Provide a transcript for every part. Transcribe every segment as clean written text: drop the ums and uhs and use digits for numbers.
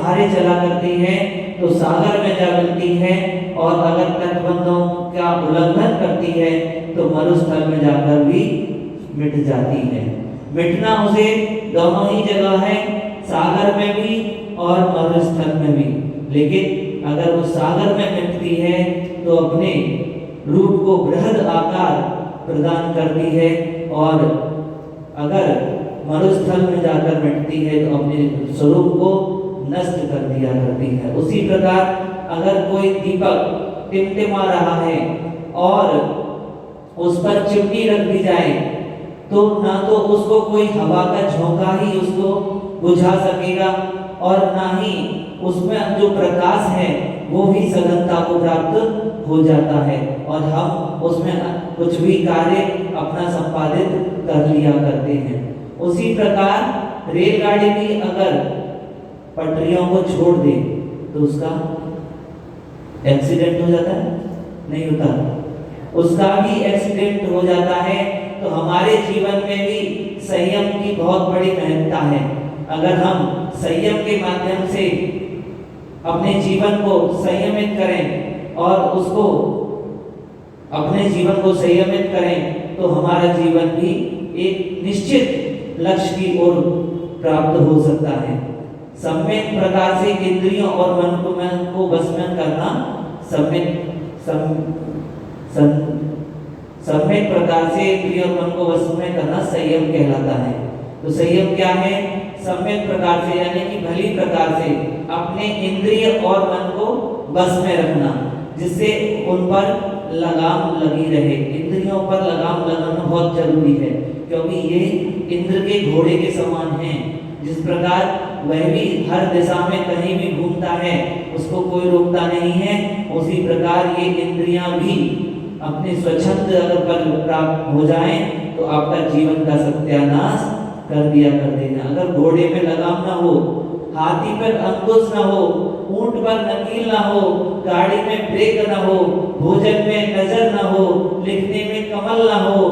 धारे चला करती हैं तो सागर में जा मिलती है, और अगर तटबंधों का उल्लंघन करती है तो मरुस्थल में जाकर भी मिट जाती है। मिटना उसे दोनों ही जगह है, सागर में भी और मरुस्थल में भी। लेकिन अगर वो सागर में मिटती है तो अपने रूप को बृहद आकार प्रदान करती है, और अगर मरुस्थल में जाकर मिटती है तो अपने स्वरूप को नष्ट कर दिया करती है। उसी प्रकार अगर कोई दीपक टिमटिमा रहा है और उस पर चिमनी रख दी जाए तो ना तो उसको कोई हवा का झोंका ही उसको बुझा सकेगा, और ना ही उसमें जो प्रकाश है वो भी सघनता को प्राप्त हो जाता है, और हम उसमें कुछ भी कार्य अपना संपादित कर लिया करते हैं। उसी प्रकार रेलगाड़ी भी अगर पटरियों को छोड़ दे तो उसका एक्सीडेंट हो जाता है, नहीं होता, उसका भी एक्सीडेंट हो जाता है। तो हमारे जीवन में भी संयम की बहुत बड़ी महत्ता है। अगर हम संयम के माध्यम से अपने जीवन को संयमित करें और उसको अपने जीवन को संयमित करें तो हमारा जीवन भी एक निश्चित लक्ष्य की ओर प्राप्त हो सकता है। सम्यक प्रकार से इंद्रियों और मन को वश में करना सम्यक प्रकार से इंद्रियों और मन को वश में करना संयम कहलाता है। तो संयम क्या है? सम्यक प्रकार से यानी कि भली प्रकार से अपने इंद्रिय और मन को वश में रखना, जिससे उन पर लगाम लगी रहे। इंद्रियों पर लगाम लगाना बहुत जरूरी है, क्योंकि ये इंद्र के घोड़े के समान हैं। जिस प्रकार वह भी हर दिशा में कहीं भी घूमता है, उसको कोई रोकता नहीं है, उसी प्रकार ये इंद्रियां भी अपने स्वच्छंद अगर पर प्राप्त हो जाएं तो आपका जीवन का सत्यानाश कर दिया करते हैं। अगर घोड़े में लगाम ना हो, हाथी पर अंकुश ना हो, ऊंट पर नकील ना हो, गाड़ी में ब्रेक ना हो, भोजन में नजर ना हो, लिखने में कमल ना हो,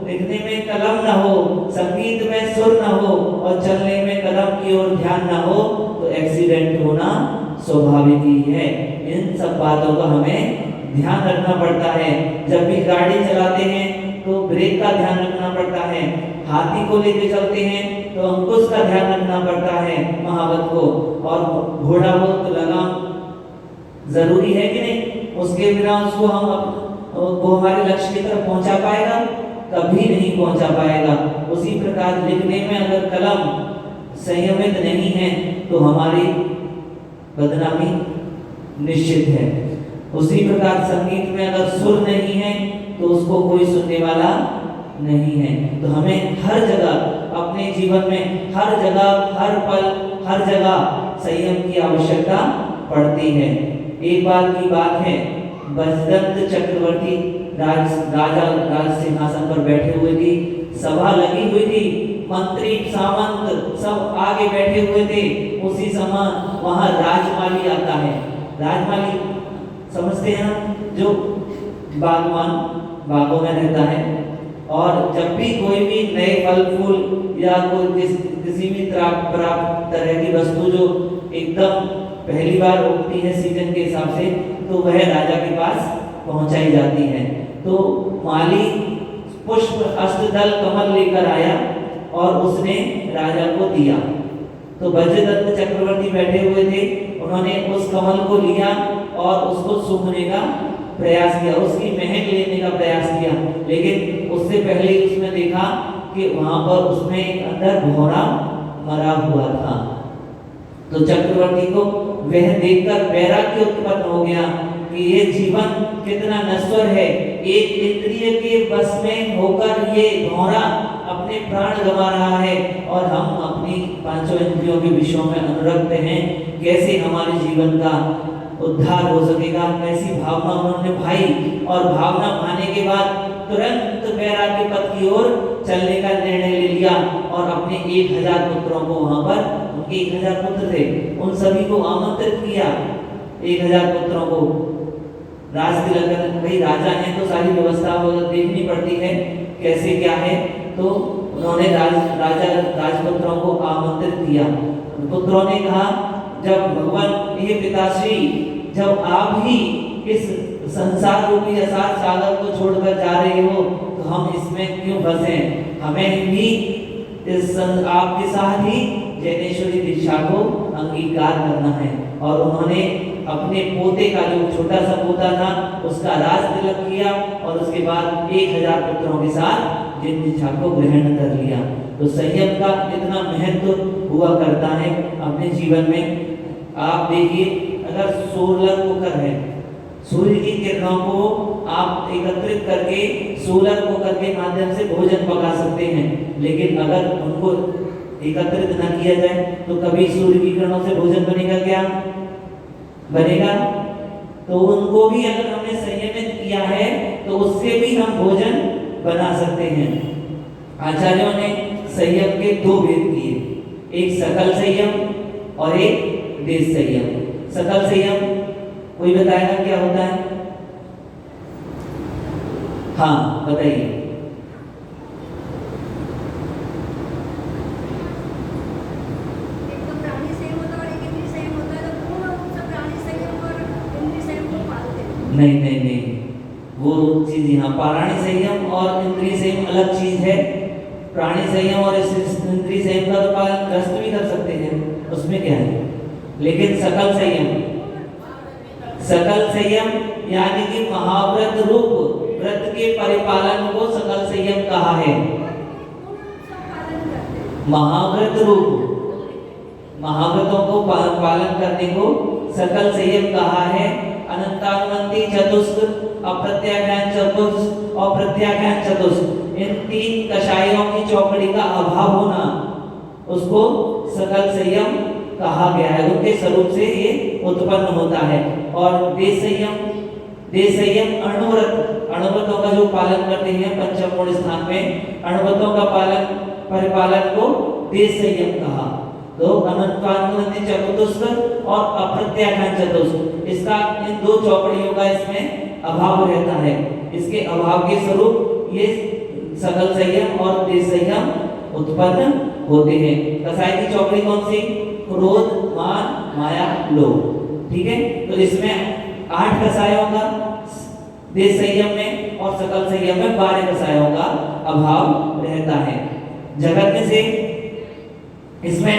लिखने में कलम ना हो, संगीत में सुर ना हो और चलने में कदम की ओर ध्यान ना हो, तो एक्सीडेंट होना स्वाभाविक ही है। इन सब बातों का हमें ध्यान रखना पड़ता है। जब भी गाड़ी चलाते हैं तो ब्रेक का ध्यान रखना पड़ता है, हाथी को लेके चलते हैं तो अंकुश का ध्यान रखना पड़ता है, महावत को, और घोड़ा हो तो लगाम जरूरी है कि नहीं? उसके बिना उसको वो हमारे लक्ष्य की तरफ पहुंचा पाएगा? कभी नहीं पहुंचा पाएगा। उसी प्रकार लिखने में अगर कलम संयमित नहीं है तो हमारी बदनामी निश्चित है। उसी प्रकार संगीत में अगर सुर नहीं है तो उसको कोई सुनने वाला नहीं है। तो हमें हर जगह अपने जीवन में हर जगह हर पल हर जगह संयम की आवश्यकता पड़ती है। एक बार की बात है, बजदंत चक्रवर्ती राज सिंहासन पर बैठे हुए थे, सभा लगी हुई थी, मंत्री सामंत सब आगे बैठे हुए थे। उसी समय वहां राजमाली आता है। राजमाली समझते हैं ना, जो बागवान बागों में रहता है, और जब भी कोई भी नए फल फूल या कोई किसी भी तरह की वस्तु जो एकदम पहली बार उगती है सीजन के हिसाब से, तो वह राजा के पास पहुंचाई जाती है। तो माली पुष्प अष्टदल कमल लेकर आया और उसने राजा को दिया। तो बजदत्त चक्रवर्ती बैठे हुए थे, उन्होंने उस कमल को लिया और उसको सूंघने का प्रयास किया, उसकी महक लेने का प्रयास किया, लेकिन उससे पहले उसने देखा कि वहां पर उसमें एक अंदर घोड़ा मरा हुआ था। तो चक्रवर्ती को वह देखकर वैराग्य उत्पन्न हो गया कि ये जीवन कितना नश्वर है। एक इंद्रिय के बस में होकर ये घोड़ा अपने प्राण गंवा रहा है और हम अपनी पांचों इंद्रियों के विषयों में अनुरक्त हैं। कैसे हमारे जीवन का उद्धार हो सकेगा? ऐसी भावना उन्होंने भाई, और भावना भाने के बाद तुरंत वैराग्य पथ की ओर चलने का निर्णय ले लिया और अपने 1000 पुत्रों को वहां पर, उनके 1000 पुत्र थे, उन सभी को आमंत्रित किया। 1000 पुत्रों को राज तिलक, भाई राजा हैं तो सारी व्यवस्था देखनी पड़ती है कैसे क्या है। तो उन्होंने राजपुत्रों को आमंत्रित किया। पुत्रों ने कहा जब भगवान हे पिताश्री, जब आप ही इस संसार रूपी असार सागर को छोड़कर जा रहे हो तो हम इसमें क्यों फंसे? हमें भी इस आपके साथ ही जैनेश्वरी दीक्षा को अंगीकार करना है। और उन्होंने अपने पोते का, जो छोटा सा पोता था, उसका राज तिलक किया और उसके बाद 1000 पुत्रों के साथ जिन दीक्षा को ग्रहण कर लिया। तो संयम का इतना महत्व हुआ करता है अपने जीवन में। आप देखिए, अगर सोलर कुकर है, सूर्य की किरणों को आप एकत्रित करके सोलर कुकर के माध्यम से भोजन पका सकते हैं, लेकिन अगर उनको एकत्रित न किया जाए तो कभी सूर्य की किरणों से भोजन बनेगा क्या? बनेगा? तो उनको भी अगर हमने संयमित किया है तो उससे भी हम भोजन बना सकते हैं। आचार्यों ने संयम के 2 भेद किए, एक सकल संयम और एक देश संयम। सकल संयम कोई बताएगा क्या होता है? हाँ बताइए। नहीं नहीं नहीं, वो चीज यहाँ प्राणी संयम और इंद्रिय संयम अलग चीज है। प्राणी संयम और इंद्रिय संयम का तो पालन ग्रस्त भी कर सकते हैं, उसमें क्या है। लेकिन सकल संयम यानी कि महाव्रत रूप व्रत के परिपालन को सकल संयम कहा है। महाव्रत रूप महाव्रतों को पालन करने को सकल संयम कहा है। अनंतानुमंती चतुष्क, अप्रत्याख्यान चतुष्क और प्रत्याख्यान चतुष्क, इन 3 कषायों की चौकड़ी का अभाव होना उसको सकल संयम कहा गया है। उनके स्वरूप से ये उत्पन्न होता है। और देश संयम अणुव्रतों का जो पालन करते हैं पंचम मूल स्थान में, अणुव्रतों का परिपालन को देश संयम कहा। तो अनंतानुमंती चतुष्क और अप्रत्याख्यान चतुष्क, इसका इन 2 चौकड़ियों का इसमें अभाव रहता है। इसके अभाव के स्वरूप ये सकल संयम और देश संयम उत्पन्न होते हैं। कसाई की चौकड़ी कौन सी? क्रोध, मान, माया, लोभ। ठीक है, तो इसमें 8 कसायों का देश संयम में और सकल संयम में 12 कसायों का अभाव रहता है। जगत में से इसमें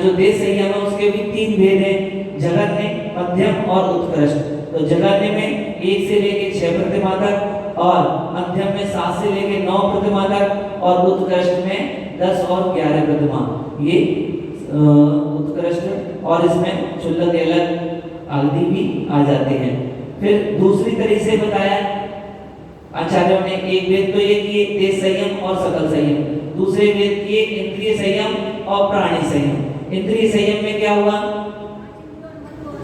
जो देश संयम है उसके भी 3 भेद हैं, जगन्य, मध्यम और उत्कृष्ट। तो जगन्य में 1 से लेके 6 प्रतिमा तक, और मध्यम में 7 से लेके 9 प्रतिमा तक, और उत्कृष्ट में 10 और 11 प्रतिमा। ये उत्कृष्ट, और इसमें क्षुल्लक एलक आदि भी आ जाते हैं। फिर दूसरी तरीके से बताया आचार्यों ने, एक वेद तो ये किए देश संयम और सकल संयम, दूसरे वेद किए इंद्रिय संयम और प्राणी संयम। इंद्रिय संयम में क्या हुआ?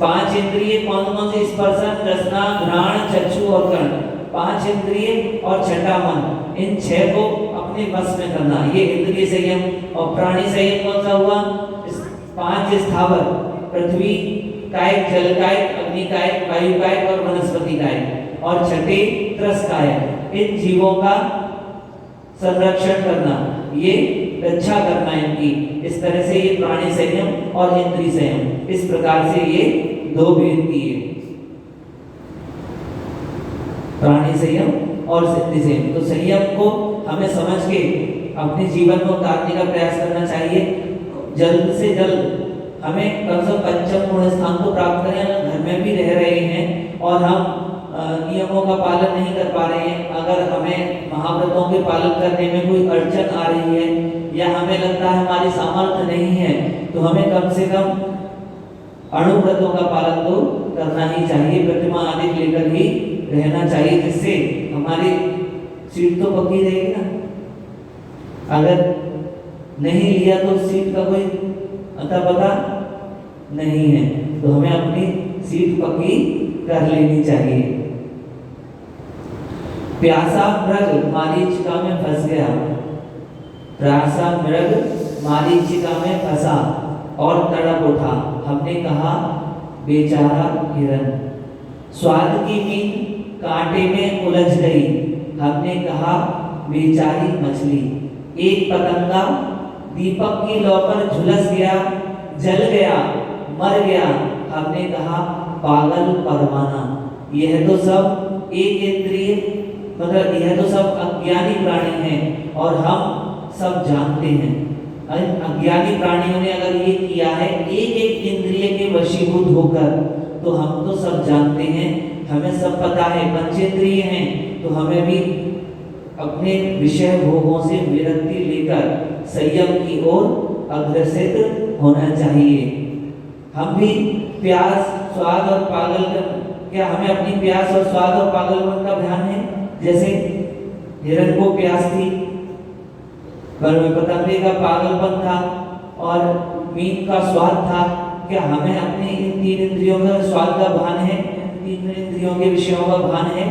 5 इंद्रिय कौन से? स्पर्शन, रसना, घ्राण, चक्षु और कर्ण। 5 इंद्रिय और 6ठा मन, इन 6 को अपने वश में करना, ये इंद्रिय संयम। और प्राणी संयम कौन सा हुआ? 5 स्थावर, पृथ्वी कायक, जल कायक, अग्नि कायक, वायु कायक और वनस्पति कायक। और 6ठे त्रस कायक, इन जीवों का संरक्षण करना, ये रक्षा करना इनकी। इस तरह से ये प्राणी संयम और इंद्रिय संयम, इस प्रकार से ये 2 भेद किए, प्राणी संयम और इंद्रिय संयम। तो संयम को हमें समझ के अपने जीवन में उतारने का प्रयास करना चाहिए। जल्द से जल्द हमें कम से कम पंचम पूर्ण स्थान को प्राप्त करें। घर में भी रह रहे हैं और हम नियमों का पालन नहीं कर पा रहे हैं, अगर हमें महाव्रतों के पालन करने में कोई अड़चन आ रही है या हमें लगता है हमारी सामर्थ्य नहीं है, तो हमें कम से कम अणुव्रतों का पालन तो करना ही चाहिए, प्रतिमा आदि लेकर ही रहना चाहिए, जिससे हमारी सीट तो पक्की रहेगी ना। अगर नहीं लिया तो सीट का कोई अता पता नहीं है, तो हमें अपनी सीट पक्की कर लेनी चाहिए। प्यासा मृग मारीचिका में फंस गया, प्यासा मृग मारीचिका में फंसा और तड़प उठा, हमने कहा बेचारा हिरन। स्वाद की नींद कांटे में उलझ गई, हमने कहा बेचारी मछली। एक पतंगा दीपक की लौ पर झुलस गया, जल गया, मर गया, हमने कहा पागल परवाना। यह तो सब एक इंद्रिय, मतलब यह तो सब अज्ञानी प्राणी हैं और हम सब जानते हैं। अज्ञानी प्राणियों ने अगर ये किया है एक एक इंद्रिय के वशीभूत होकर, तो हम तो सब जानते हैं, हमें सब पता है, पंचेंद्रिय हैं, तो हमें भी अपने विषय भोगों से विरक्ति लेकर संयम की ओर अग्रसर होना चाहिए। हम भी प्यास, स्वाद और पागलपन, क्या हमें अपनी प्यास और स्वाद और पागलपन का ध्यान है? जैसे हिरण को प्यास थी, पतंगे का पागलपन था और मीट का स्वाद था, क्या हमें अपने इन तीन इंद्रियों का स्वाद का भान है? तीन इंद्रियों के विषयों का भान है?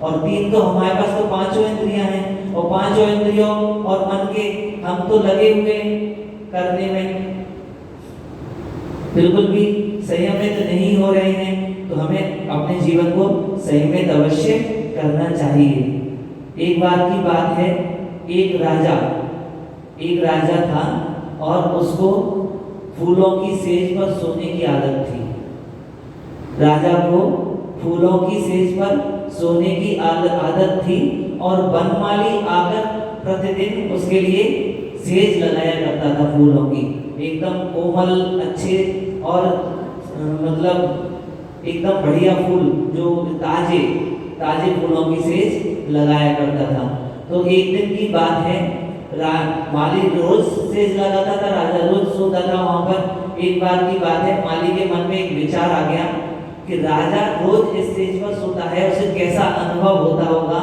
और तीन तो हमारे पास तो पांचों इंद्रियां हैं, और पांचों इंद्रियों और मन के हम तो लगे हुए करने में बिल्कुल भी संयमित नहीं हो रहे हैं। तो हमें अपने जीवन को संयमित अवश्य करना चाहिए। एक बार की बात है, एक राजा था और उसको फूलों की सेज पर सोने की आदत थी। राजा को फूलों की सेज पर सोने की आदत थी और बनमाली आकर प्रतिदिन उसके लिए सेज लगाया करता था फूलों की, एकदम कोमल, अच्छे और मतलब एकदम बढ़िया फूल, जो ताजे फूलों की सेज लगाया करता था। तो एक दिन की बात है, माली रोज सेज लगाता था, राजा रोज सोता था वहां पर। एक बार की बात है, माली के मन में एक विचार आ गया कि राजा रोज इस सेज पर सोता है, उसे कैसा अनुभव होता होगा,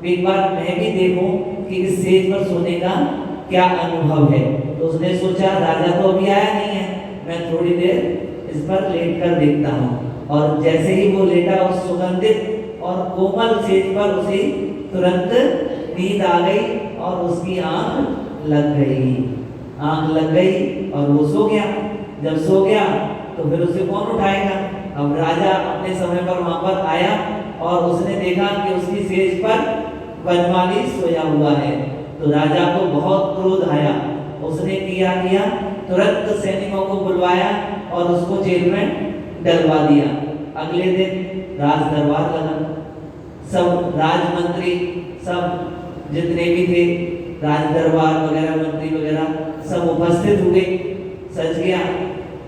एक बार मैं भी देखूं कि इस सेज पर सोने का क्या अनुभव है। तो उसने सोचा राजा तो अभी आया नहीं है, मैं थोड़ी देर इस पर लेट कर देखता हूँ। और जैसे ही वो लेटा, उस सुगंधित और कोमल सेज पर उसे तुरंत नींद आ गई और उसकी आंख लग गई और वो सो गया। जब सो गया तो फिर उसे कौन उठाएगा? अब राजा अपने समय पर वहां पर आया और उसने देखा कि उसकी सेज पर बनमाली सोया हुआ है। तो राजा को बहुत क्रोध आया। उसने किया तुरंत सैनिकों को बुलवाया और उसको जेल में डलवा दिया। अगले दिन राज दरबार लगा, सब राजमंत्री, सब जितने भी थे राज दरबार वगैरह, मंत्री वगैरह सब उपस्थित हुए। सज गया,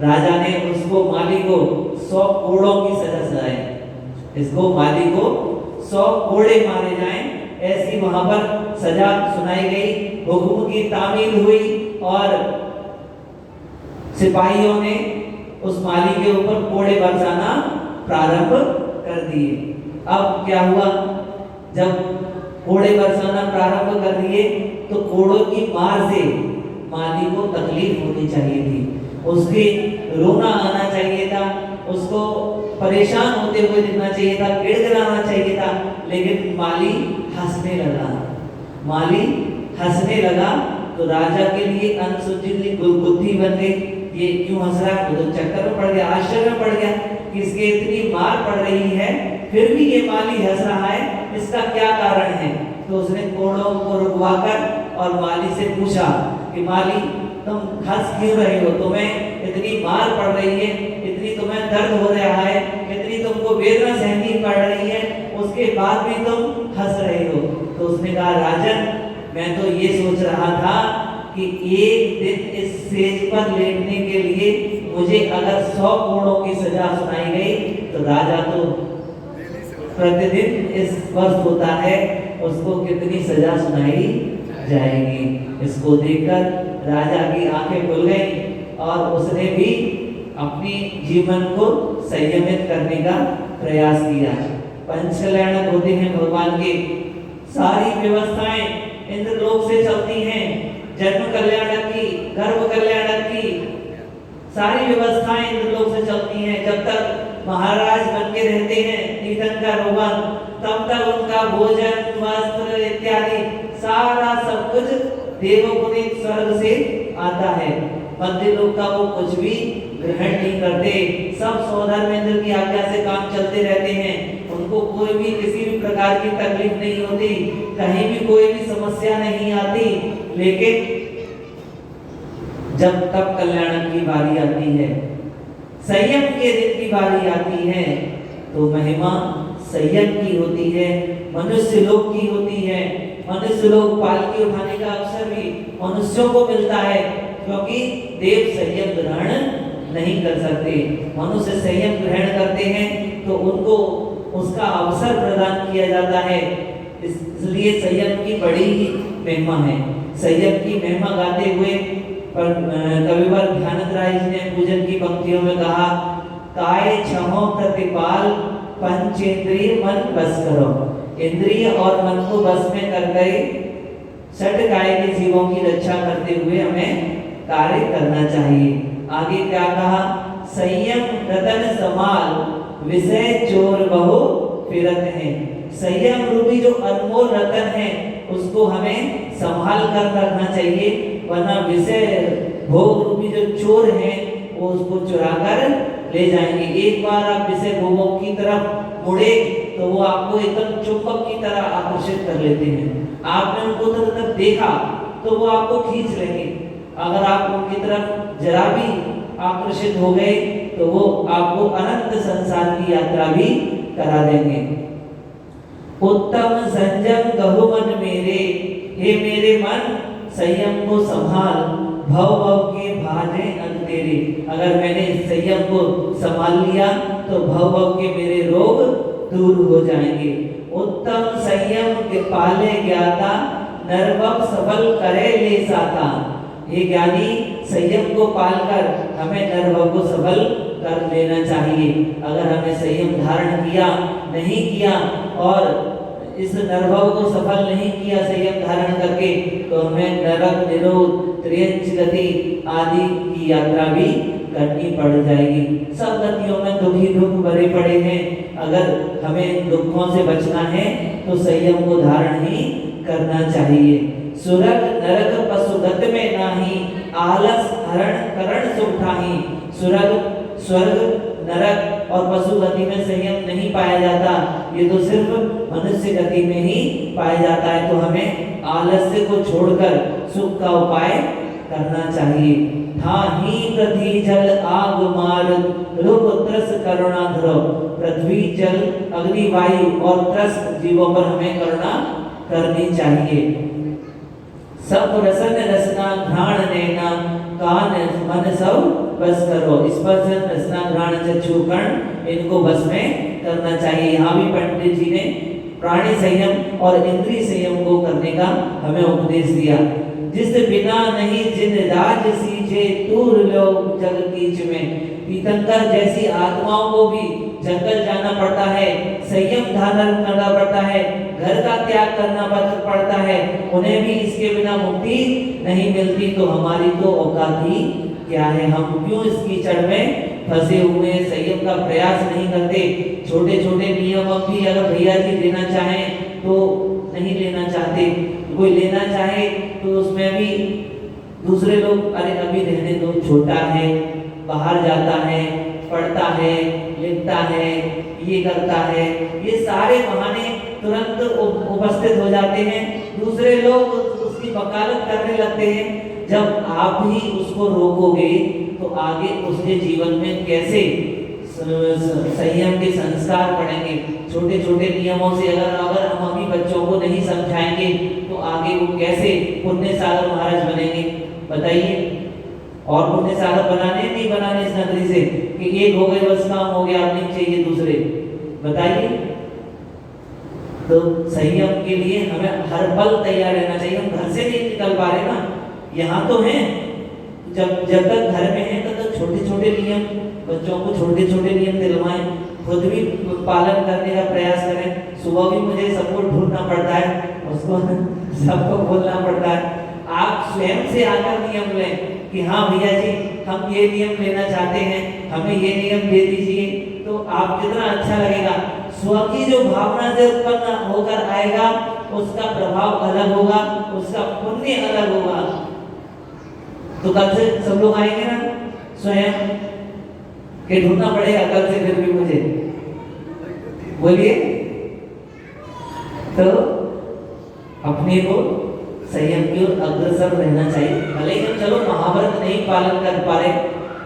राजा ने उसको, माली को 100 कोड़ों की सजा सुनाई। इसको माली को 100 कोड़े मारे जाएं, ऐसी वहां पर सजा सुनाई गई। हुक्म की तामील हुई और सिपाहियों ने उस माली के ऊपर कोड़े बरसाना प्रारंभ कर दिए। अब क्या हुआ, जब कोड़े बरसाना प्रारंभ कर दिए तो कोड़ों की मार से माली को तकलीफ होनी चाहिए थी, उसके रोना आना चाहिए था, उसको परेशान होते हुए दिखना चाहिए था, गिड़गिड़ाना चाहिए था, लेकिन माली हंसने लगा। तो राजा के लिए अनसुलझी बुद्धि बन गई, ये क्यों हंस रहा है? वो तो चक्कर में पड़ गया, आश्चर्य में पड़ गया कि इसके इतनी मार पड़ रही है फिर भी ये माली हंस रहा है, इसका क्या कारण है? तो उसने कोड़ों को रुकवाकर और माली से पूछा कि माली, तुम हंस क्यों रहे हो? तुम्हें इतनी मार पड़ रही है, इतनी तुम्हें दर्द हो रहा है, इतनी तुमको वेदना सहनी पड़ रही है, उसके बाद भी तुम हंस रहे हो। तो उसने कहा, राजन, मैं तो ये सोच रहा था कि एक दिन इस सेज पर लेटने के लिए मुझे अगर 100 कोड़ों की सजा सुनाई गई तो राजा तो प्रतिदिन इस वर्ष होता है, उसको कितनी सजा सुनाई जाएगी। इसको देखकर राजा की आंखें खुल गई और उसने भी अपनी जीवन को संयमित करने का प्रयास किया। पंच कल्याणक होते हैं भगवान के, सारी व्यवस्थाएं इंद्रलोक से चलती हैं, जन्म कल्याणक की, गर्भ कल्याणक की सारी व्यवस्थाएं इंद्रलोक से चलती हैं। जब तक महाराज बन के रहते हैं तीर्थंकर भगवान, तब तक उनका भोजन, वस्त्र इत्यादि सारा सब कुछ देवपुनीत स्वर्ग से आता है। मध्य लोक का वो कुछ भी ग्रहण नहीं करते, सब स्वधर्मेंद्र की आज्ञा से काम चलते रहते हैं। उनको कोई भी किसी भी प्रकार की तकलीफ नहीं होती, कहीं भी कोई भी समस्या नहीं आती। लेकिन जब तब कल्याण की बारी आती है संयम के दिन की बारी आती है तो महिमा संयम की होती है, मनुष्य लोक की होती है। मनुष्य लोग पालकी उठाने का अवसर भी मनुष्यों को मिलता है, क्योंकि देव संयम ग्रहण नहीं कर सकते। मनुष्य संयम ग्रहण करते हैं तो उनको उसका अवसर प्रदान किया जाता है, इसलिए संयम की बड़ी ही महिमा है। संयम की महिमा गाते हुए पर कविवर ध्यानंद राय जी ने पूजन की पंक्तियों में कहा, काय क्षमो प्रतिपाल पंचेंद्रिय मन बस करो। इंद्रिय और मन को बस में कर गए षट काय के जीवों की रक्षा करते हुए हमें कार्य करना चाहिए। आगे क्या कहा, संयम रतन समाल विषय चोर बहु फिरत है। संयम रूपी जो अनमोल रतन है उसको हमें संभाल कर रखना चाहिए, वरना विषय भोग रूपी जो चोर है वो उसको चुरा कर ले जाएंगे। एक बार आप विषय भोगों की तरफ मुड़े तो वो आपको एकदम चुंबक की तरह आकर्षित कर लेते हैं। आपने उनको तब देखा तो वो आपको खींच लेंगे। अगर आप उनकी तरफ जरा भी आकर्षित हो गए तो वो आपको अनंत संसार की यात्रा भी करा देंगे। उत्तम संयम कहु मन मेरे, हे मेरे मन संयम को संभाल, भव भव के भाजे अंग तेरे। अगर मैंने संयम को संभाल लिया तो भव भव के मेरे रोग दूर हो जाएंगे। उत्तम संयम के पाले ज्ञाता, नरभव सफल करे ले साता। ये ज्ञानी संयम को पालकर हमें नरभव को सफल कर लेना चाहिए। अगर हमने संयम धारण किया नहीं किया और इस नरभव को सफल नहीं किया संयम धारण करके, तो हमें नरक निरोध त्रियंच गति आदि की यात्रा भी करनी पड़ जाएगी। सब गतियों में दुखी दुख भरे पड़े हैं। अगर हमें दुखों से बचना है तो संयम को धारण ही करना चाहिए। सुरग नरक पशुगत में नाही, आलस हरण करण सुठाही। सुरग स्वर्ग नरक और पशु गति में संयम नहीं पाया जाता, ये तो सिर्फ मनुष्य गति में ही पाया जाता है। तो हमें आलस्य को छोड़कर सुख का उपाय करना चाहिए। था ही पृथ्वी जल आग मार्ग, रूप त्रस करुणा ध्रुव। पृथ्वी जल अग्नि वायु और त्रस जीवों पर हमें करुणा करनी चाहिए। सब रसन रसना घ्राण नैना, कान मन सब बस करो। स्पर्श रसना घ्राण चक्षु कर्ण इनको बस में करना चाहिए। यहाँ भी पंडित जी ने प्राणी संयम और इंद्रिय संयम को करने का हमें उपदेश दिया। जिस बिना नहीं जिन राज सीजे, दूर लोग जग कीच में। तीर्थंकर जैसी आत्माओं को भी जंगल जाना पड़ता है, संयम धारण करना पड़ता है, घर का त्याग करना पड़ता है, उन्हें भी इसके बिना मुक्ति नहीं मिलती। तो हमारी तो औकात ही क्या है, हम क्यों इस कीचड़ में फंसे हुए संयम का प्रयास नहीं करते। छोटे छोटे नियम भी अगर भैया जी लेना चाहें तो नहीं लेना चाहते, कोई लेना चाहे तो उसमें भी दूसरे लोग अरे अभी रहने दो, छोटा है, बाहर जाता है, पढ़ता है, लिखता है, ये करता है, ये सारे बहाने तुरंत उपस्थित हो जाते हैं। दूसरे लोग उसकी वकालत करने लगते हैं। जब आप ही उसको रोकोगे तो आगे उसके जीवन में कैसे संयम के संस्कार पड़ेंगे। छोटे छोटे नियमों से अगर हम अभी बच्चों को नहीं समझाएंगे तो आगे वो कैसे पुण्य सागर महाराज बनेंगे, बताइए। और पुण्य सागर बनाने नहीं बनाने इस नगरी से कि एक हो गए बस काम हो गया, अब नहीं चाहिए दूसरे, बताइए। तो संयम के लिए हमें हर पल तैयार रहना चाहिए। हम घर से नहीं निकल पा रहे ना, यहाँ तो हैं, जब तक घर में हैं तब तक छोटे छोटे नियम बच्चों को छोटे छोटे नियम दिलवाएं, खुद भी पालन करने का प्रयास करें। सुबह भी मुझे सबको ढूंढना पड़ता है, उसको सबको बोलना पड़ता है। आप स्वयं से आकर नियम लें कि हाँ भैया जी हम ये नियम लेना चाहते हैं, हमें ये नियम दे दीजिए, तो आप कितना अच्छा लगेगा। स्व की जो भावना से उत्पन्न होकर आएगा उसका प्रभाव अलग होगा, उसका पुण्य अलग होगा। तो कल से सब लोग आएंगे ना स्वयं के, ढूंढना पड़ेगा कल से फिर भी मुझे, बोलिए। तो अपने को संयम की ओर अग्रसर रहना चाहिए। भले ही हम चलो महाव्रत नहीं पालन कर पा रहे,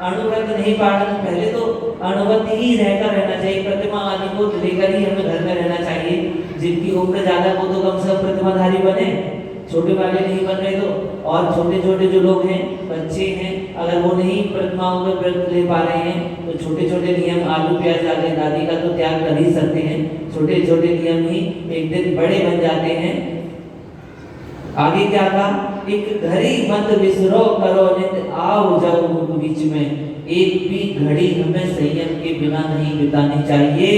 अणुव्रत नहीं पालन, पहले तो अणुवत ही रहकर रहना चाहिए। प्रतिमा आदि को लेकर ही हमें घर में रहना चाहिए। जिनकी उम्र ज्यादा वो तो कम से कम प्रतिमाधारी बने, छोटे वाले नहीं बन रहे तो। और छोटे छोटे जो लोग हैं, बच्चे हैं, अगर वो नहीं प्रतिमाओं में व्रत ले पा रहे हैं तो छोटे छोटे नियम, आलू प्याज आदि दादी का तो त्याग कर ही सकते हैं। छोटे छोटे नियम ही एक दिन बड़े बन जाते हैं। आगे क्या कहा, एक घड़ी मत विसरो करो नित आओ जाओ मुख बीच में। एक भी घड़ी हमें संयम के बिना नहीं बितानी चाहिए,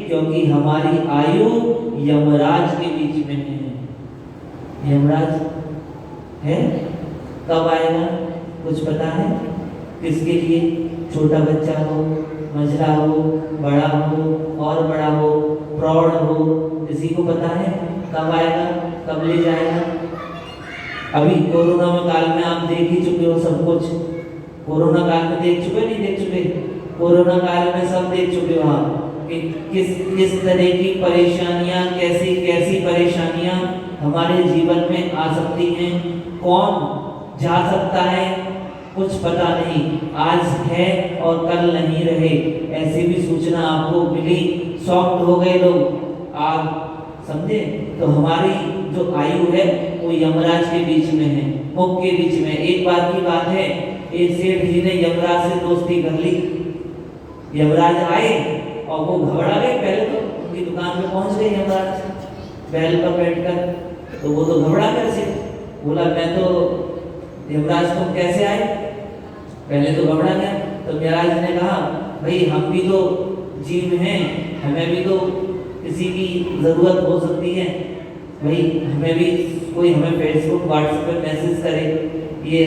क्योंकि हमारी आयु यमराज के बीच में है। यमराज है, कब आएगा कुछ पता है? किसके लिए? छोटा बच्चा हो, मझला हो, बड़ा हो और बड़ा हो, प्रौढ़ हो, किसी को पता है कब आएगा, कब ले जाएगा? अभी कोरोना में काल में आप देख ही चुके हो सब कुछ। कोरोना काल में देख चुके नहीं देख चुके? कोरोना काल में सब देख चुके हो आप कि किस तरह की परेशानियां, कैसी कैसी परेशानियां हमारे जीवन में आ सकती हैं। कौन जा सकता है कुछ पता नहीं, आज है और कल नहीं रहे, ऐसी भी सूचना आपको मिली। शॉक्ड हो गए लोग, आप समझे? तो हमारी जो आयु है वो यमराज के बीच में है, मुख के बीच में। एक बार की बात है, एक सेठ जी ने यमराज से दोस्ती कर ली। यमराज आए और वो घबरा गए। पहले तो उनकी दुकान पे पहुंच गए यमराज बैल पर बैठकर, तो वो तो घबरा गए से बोला, मैं तो यमराज तुम कैसे आए? पहले तो घबरा गया। तो यमराज ने कहा, भाई हम भी तो जीव हैं, हमें भी तो किसी की जरूरत हो सकती है। भाई हमें भी कोई हमें फेसबुक व्हाट्सएप पे मैसेज करे, ये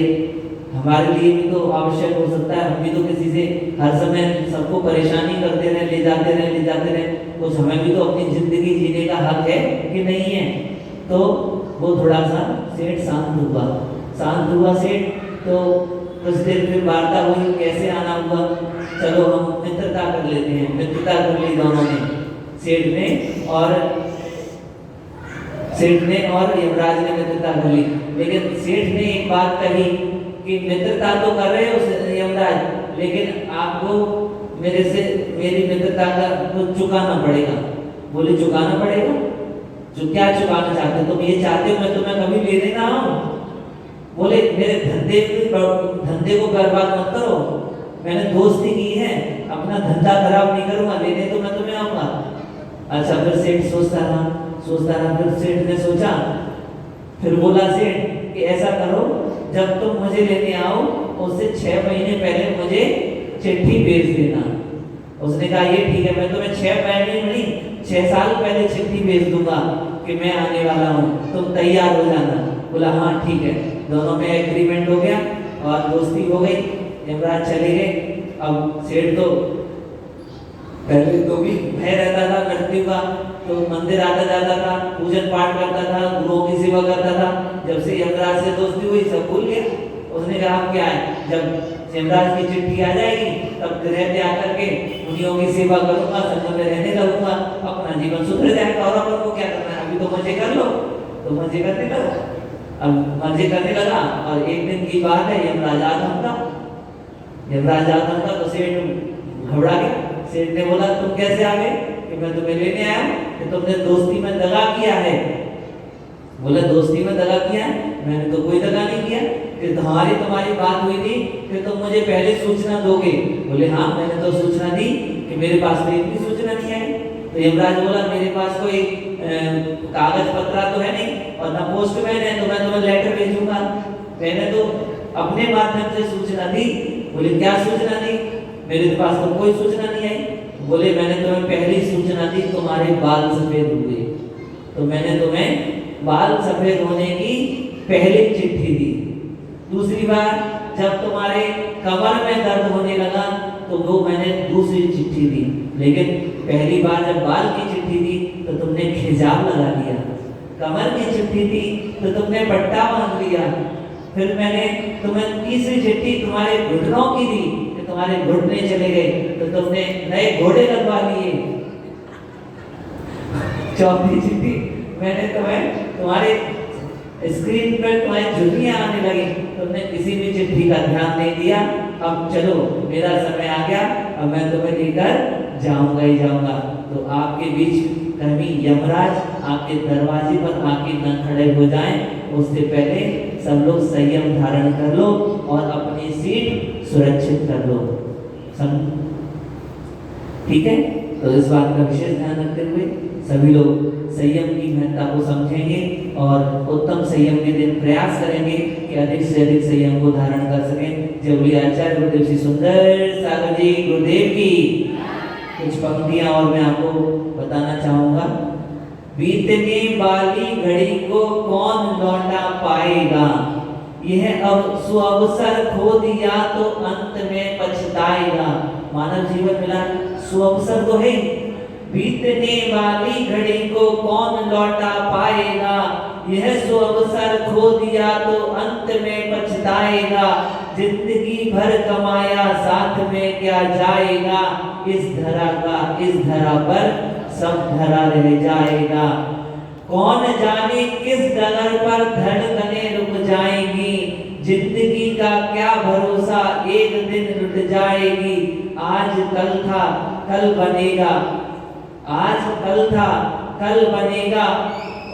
हमारे लिए भी तो आवश्यक हो सकता है। हम भी तो किसी से हर समय सबको परेशानी करते रहे, ले जाते रहे, कुछ हमें भी तो अपनी जिंदगी जीने का हक है कि नहीं है? तो वो थोड़ा सा सेठ शांत हुआ सेठ। तो कुछ देर फिर वार्ता हुई, कैसे आना हुआ, चलो हम मित्रता कर लेते हैं। मित्रता कर ली दोनों ने, सेठ ने और यमराज ने मित्रता कर ली। लेकिन सेठ ने एक बात कही कि मित्रता तो कर रहे हो यमराज, लेकिन आपको मेरी मित्रता का कुछ चुकाना पड़ेगा। बोले चुकाना पड़ेगा? जो क्या चुकाना चाहते हो तुम? ये चाहते हो मैं तुम्हें कभी लेने ना आऊं? बोले मेरे धंधे को बर्बाद मत करो, मैंने दोस्ती की है, अपना धंधा खराब नहीं करूंगा, लेने तो मैं तुम्हें आऊंगा। अच्छा, फिर सेठ सोचता रहा। फिर सेठ ने सोचा, फिर बोला सेठ कि ऐसा करो, जब तुम मुझे लेने आओ उससे 6 महीने पहले मुझे चिट्ठी भेज देना। उसने कहा ये ठीक है, मैं तुम्हें 6 महीने नहीं 6 साल पहले चिट्ठी भेज दूंगा कि मैं आने वाला हूँ, तुम तैयार हो जाना। बोला हाँ ठीक है। दोनों में एग्रीमेंट हो गया और दोस्ती हो गई। यमराज चले गए। अब सेठ तो पहले तो भी भय रहता था मृत्यु का, तो मंदिर आता जाता था, पूजन पाठ करता था, गुरुओं की सेवा करता था। जब से यमराज से दोस्ती हुई सब भूल गया। उसने कहा आप क्या है, जब यमराज की चिट्ठी आ जाएगी तब गृह त्याग करके मुनियों की सेवा करूंगा, संग में रहने लगूंगा, अपना जीवन सुधर जाएगा। और अपन को क्या करना है, अभी तो मजे कर लो। तो मजे करने लगा। अब मजे करने लगा और एक दिन की बात है, यमराज आ धमका तो सेठ घबरा गया। सेठ ने बोला तुम कैसे आ गए? कि मैं तुम्हें लेने आया हूं कि तुमने दोस्ती में दगा किया है। बोला दोस्ती में दगा किया है? मैंने तो कोई दगा नहीं किया। कि तुम्हारी बात हुई थी कि तुम मुझे पहले सूचना दोगे। बोले हाँ मैंने तो सूचना दी, कि मेरे पास तो इतनी सूचना नहीं आई। तो यमराज बोला मेरे पास कोई कागज पत्रा तो है नहीं और ना पोस्टमैन है, तो मैं तुम्हें लेटर भेजूंगा। मैंने तो अपने माध्यम से सूचना दी। बोले क्या सूचना दी? मेरे पास तो कोई सूचना नहीं आई। बोले मैंने तुम्हें पहली सूचना दी, तुम्हारे बाल सफेद हुए, तो मैंने तुम्हें बाल सफेद होने की पहली चिट्ठी दी। दूसरी बार जब तुम्हारे कमर में दर्द होने लगा तो वो मैंने दूसरी चिट्ठी दी। लेकिन पहली बार जब बाल की चिट्ठी दी तो तुमने खिजाब लगा दिया। कमर की चिट्ठी दी तो तुमने पट्टा बांध लिया। फिर मैंने तुम्हें तीसरी चिट्ठी तुम्हारे घुटनों की दी, कि तुम्हारे घुटने चले गए तो तुमने नए घोड़े लगवा लिए। चौथी चिट्ठी मैंने तुम्हें तुम्हारे स्क्रीन पर तुम्हारी झुर्रियां आने लगी, तुमने किसी भी चिट्ठी का ध्यान नहीं दिया। अब चलो मेरा समय आ गया, अब मैं तुम्हें लेकर जाऊंगा ही जाऊंगा। तो आपके बीच कभी यमराज आपके दरवाजे पर आके न खड़े हो जाएं, उससे पहले सब लोग संयम धारण कर लो और अपनी सीट सुरक्षित कर लो। ठीक है, तो इस बात का विशेष ध्यान रखते हुए सभी लोग संयम की महत्ता को समझेंगे और उत्तम संयम के दिन प्रयास करेंगे कि अधिक से अधिक संयम को धारण कर सकें। जय बोलिए आचार्य गुरुदेव श्री सुंदर सागर जी गुरुदेव की। कुछ पंक्तियां और मैं आपको बताना चाहूंगा। बीतने वाली घड़ी को कौन लौटा पाएगा, यह अब सुअवसर खो दिया तो अंत में पछताएगा। मानव जीवन मिला सुअवसर तो है, बीतने वाली घड़ी को कौन लौटा पाएगा, यह सुअवसर खो दिया तो अंत में पछताएगा। जिंदगी भर कमाया साथ में क्या जाएगा, इस धरा पर सब धरा रह जाएगा। कौन जाने किस डगर पर धड़कनें रुक जाएंगी, जिंदगी का क्या भरोसा एक दिन लुट जाएगी। आज कल था कल बनेगा, आज कल था कल बनेगा,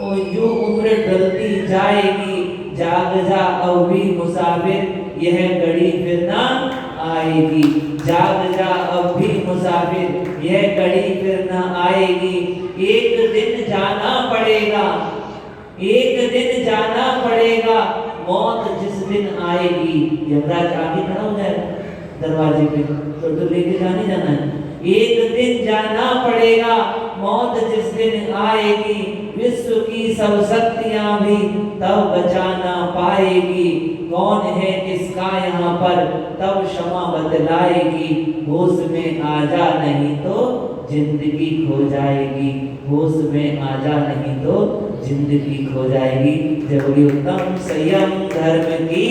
ओ यूं उम्र ढलती जाएगी। जाग जा अब भी मुसाफिर, यह घड़ी फिर ना आएगी। जाग जा अब भी मुसाफिर, यह घड़ी फिर ना आएगी। एक दिन जाना पड़ेगा, एक दिन जाना पड़ेगा, मौत जिस दिन आएगी। यमराज आगे खड़ा हो जाएगा दरवाजे पे, तो लेके जाना है। एक दिन जाना पड़ेगा, मौत जिस दिन आएगी। विश्व की सब शक्तियां भी तब बचाना पाएगी। कौन है किसका यहाँ पर तब क्षमा बदलाएगी। होश में आ जा नहीं तो जिंदगी खो जाएगी, होश में आ जा नहीं तो जिंदगी खो जाएगी। जब उत्तम संयम धर्म की